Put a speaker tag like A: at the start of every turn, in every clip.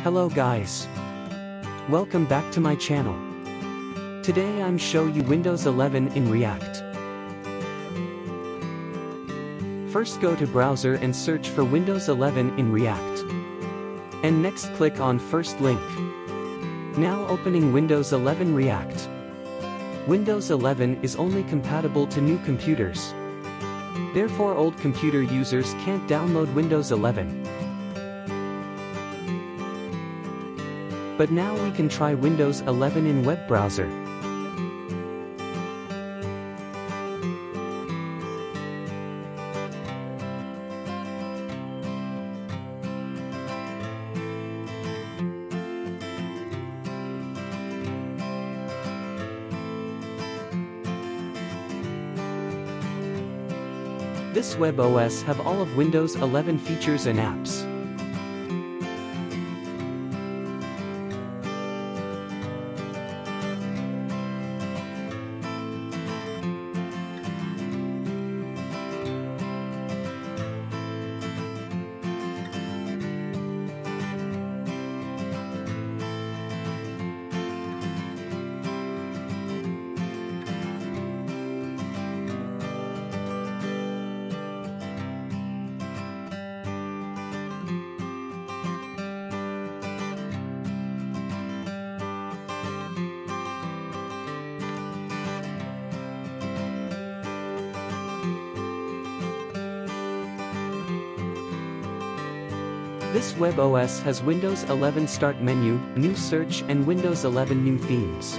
A: Hello guys. Welcome back to my channel. Today I'm show you Windows 11 in React. First go to browser and search for Windows 11 in React. And next click on first link. Now opening Windows 11 React. Windows 11 is only compatible to new computers. Therefore old computer users can't download Windows 11. But now we can try Windows 11 in web browser. This web OS have all of Windows 11 features and apps. This web OS has Windows 11 Start menu, new search and Windows 11 new themes.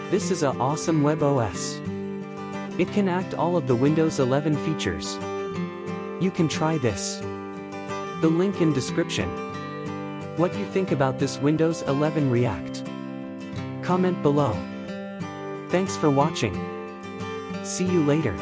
A: This is an awesome web OS. It can act all of the Windows 11 features. You can try this. The link in description. What you think about this Windows 11 React? Comment below. Thanks for watching. See you later.